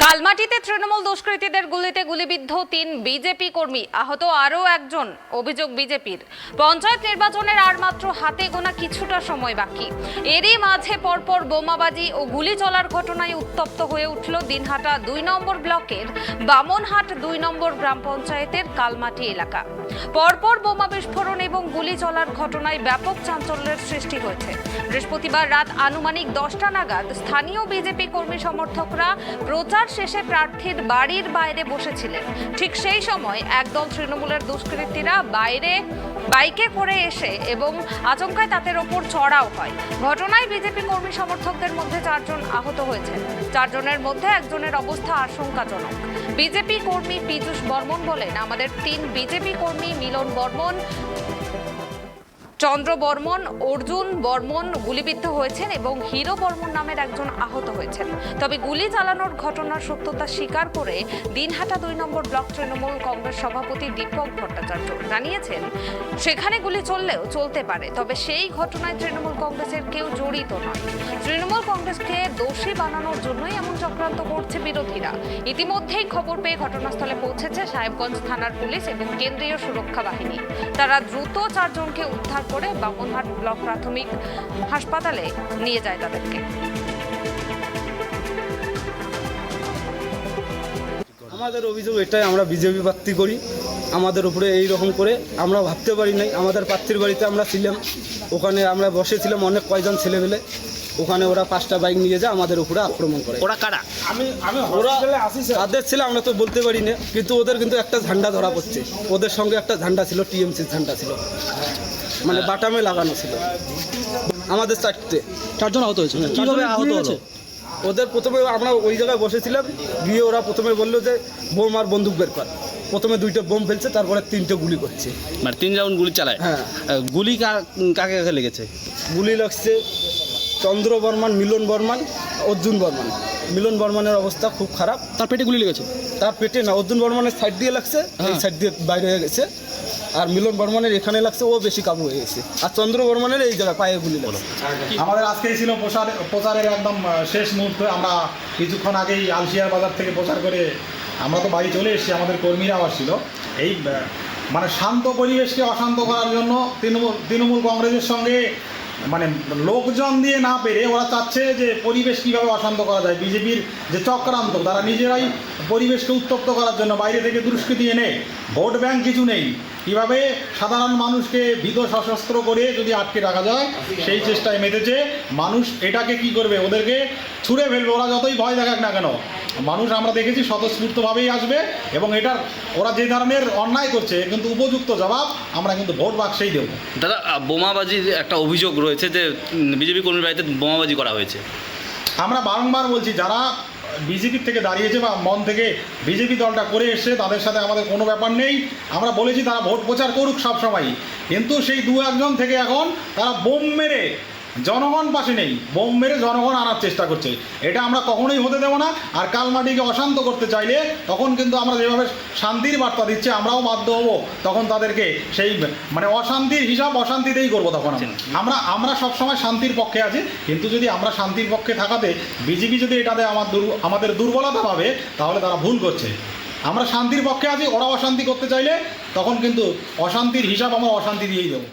কালমাটিতে তৃণমূল দুষ্কৃতীদের গুলিতে গুলিবিদ্ধ ৩ বিজেপি কর্মী, আহত আরও একজন। অভিযোগ বিজেপির। পঞ্চায়েত নির্বাচনের আর মাত্র হাতে গোনা কিছুটা সময় বাকি। এরই মাঝে পরপর বোমাবাজি ও গুলি চলার ঘটনায় উত্তপ্ত হয়ে উঠল দিনহাটা ২ নম্বর ব্লকের বামনহাট ২ নম্বর গ্রাম পঞ্চায়েতের কালমাটি এলাকা। পরপর বোমা বিস্ফোরণ এবং গুলি চলার ঘটনায় ব্যাপক চাঞ্চল্যের সৃষ্টি হয়েছে। বৃহস্পতিবার রাত আনুমানিক ১০টা নাগাদ স্থানীয় বিজেপি কর্মী সমর্থকরা প্রচার শেষে প্রার্থীর বাড়ির বাইরে বসেছিলেন। ঠিক সেই সময় একদল তৃণমূলের দুষ্কৃতীরা বাইকে করে এসে এবং আচমকায় তাদের ওপর চড়াও হয়। ঘটনায় বিজেপি কর্মী সমর্থকদের মধ্যে ৪ জন আহত হয়েছেন। ৪ জনের মধ্যে একজনের অবস্থা আশঙ্কাজনক। বিজেপি কর্মী পীযূষ বর্মন বলেন, আমাদের ৩ বিজেপি কর্মী মিলন বর্মন, চন্দ্র বর্মন, অর্জুন বর্মন গুলিবিদ্ধ হয়েছেন এবং হিরো বর্মন নামের একজন আহত হয়েছেন। তবে গুলি চালানোর ঘটনার সত্যতা স্বীকার করে দিনহাটা ২ নম্বর ব্লক তৃণমূল কংগ্রেস সভাপতি দীপক ভট্টাচার্য জানিয়েছেন, সেখানে গুলি চললেও চলতে পারে, তবে সেই ঘটনায় তৃণমূল কংগ্রেসের কেউ জড়িত নয়। তৃণমূল কংগ্রেসকে দোষী বানানোর জন্যই এমন চক্রান্ত করছে বিরোধীরা। ইতিমধ্যেই খবর পেয়ে ঘটনাস্থলে পৌঁছেছে সাহেবগঞ্জ থানার পুলিশ এবং কেন্দ্রীয় সুরক্ষা বাহিনী। তারা দ্রুত ৪ জনকে উদ্ধার করে বামনহাট ব্লক প্রাথমিক হাসপাতালে নিয়ে যায় তাদেরকে। আমাদের অভিযোগ এটাই, আমরা বিজেপি প্রার্থী করি, আমাদের উপরে এই রকম করে আমরা ভাবতে পারি নাই। আমাদের প্রার্থীর বাড়িতে আমরা ছিলাম, ওখানে আমরা বসেছিলাম, অনেক কয়জন ছেলেমেলে, ওখানে ওরা 5টা বাইক নিয়ে যায় আমাদের উপরে আক্রমণ করে। ওরা কারা? ওরা তাদের ছিল আমরা তো বলতে পারি না, কিন্তু ওদের কিন্তু একটা ঝান্ডা ধরা পড়ছে। ওদের সঙ্গে একটা ঝান্ডা ছিল, টিএমসির ঝান্ডা ছিল, মানে বাটামে লাগানো ছিল। আমাদের 4 জন আহত হয়েছে। কিভাবে আহত হয়েছে? ওদের প্রথমে আমরা ওই জায়গায় বসেছিলাম, গিয়ে ওরা প্রথমে বললো যে বোম আর বন্দুক বের কর। প্রথমে 2টা বোম ফেলছে, তারপরে 3টে গুলি করছে। মানে 3 রাউন্ড গুলি চালায়? হ্যাঁ। গুলি কাকে কাকে লেগেছে? গুলি লাগছে চন্দ্র বর্মন, মিলন বর্মন, অর্জুন বর্মন। মিলন বর্মনের অবস্থা খুব খারাপ। তার পেটে গুলি লেগেছে? তার পেটে না, অর্জুন বর্মনের সাইড দিয়ে লাগছে, এই সাইড দিয়ে বাইরে হয়ে গেছে। আর মিলন বর্মনের এখানে লাগছে, ও বেশি কাবু হয়ে গেছে। আর চন্দ্র বর্মনের এই জায়গায় পায়ে গুলি লাগছে। আমাদের আজকেই ছিল প্রচারের একদম শেষ মুহূর্তে। আমরা কিছুক্ষণ আগেই আলশিয়ার বাজার থেকে প্রচার করে আমরা তো বাড়ি চলে এসেছি, আমাদের কর্মীরা আসছিল। এই মানে শান্ত পরিবেশকে অশান্ত করার জন্য তৃণমূল কংগ্রেসের সঙ্গে মানে লোকজন দিয়ে না পেরে ওরা চাচ্ছে যে পরিবেশ কীভাবে অশান্ত করা যায়। বিজেপির যে চক্রান্ত, তারা নিজেরাই পরিবেশকে উত্তপ্ত করার জন্য বাইরে থেকে দুষ্কৃতী এনে, ভোট ব্যাংক কিছু নেই, কীভাবে সাধারণ মানুষকে ভীত সশস্ত্র করে যদি আটকে রাখা যায় সেই চেষ্টায় মেতেছে। মানুষ এটাকে কি করবে, ওদেরকে ছুঁড়ে ফেলবে। ওরা যতই ভয় দেখাক না কেন, মানুষ আমরা দেখেছি স্বতঃস্ফূর্তভাবেই আসবে এবং এটার ওরা যে ধরনের অন্যায় করছে কিন্তু উপযুক্ত জবাব আমরা কিন্তু ভোট বাক্সেই দেবো। দাদা, বোমাবাজির একটা অভিযোগ রয়েছে যে বিজেপি কর্মীর বাড়িতে বোমাবাজি করা হয়েছে। আমরা বারংবার বলছি, যারা বিজেপির থেকে দাঁড়িয়েছে বা মন থেকে বিজেপি দলটা করে এসছে, তাদের সাথে আমাদের কোনো ব্যাপার নেই। আমরা বলেছি তারা ভোট প্রচার করুক সবসময়ই, কিন্তু সেই 2-1 জন থেকে এখন তারা বোম মেরে জনগণ পাশে নেই, বোম মেরে জনগণ আনার চেষ্টা করছে। এটা আমরা কখনোই হতে দেবো না। আর কালমাটিকে অশান্ত করতে চাইলে তখন কিন্তু আমরা যেভাবে শান্তির বার্তা দিচ্ছি, আমরাও বাধ্য হব তখন তাদেরকে সেই মানে অশান্তির হিসাব অশান্তিতেই করবো। তখন আমরা সবসময় শান্তির পক্ষে আছি, কিন্তু যদি আমরা শান্তির পক্ষে থাকাতে বিজেপি যদি এটাতে আমাদের দুর্বলতা পাবে, তাহলে তারা ভুল করছে। আমরা শান্তির পক্ষে আছি, ওরা অশান্তি করতে চাইলে তখন কিন্তু অশান্তির হিসাব আমরা অশান্তি দিয়েই দেবো।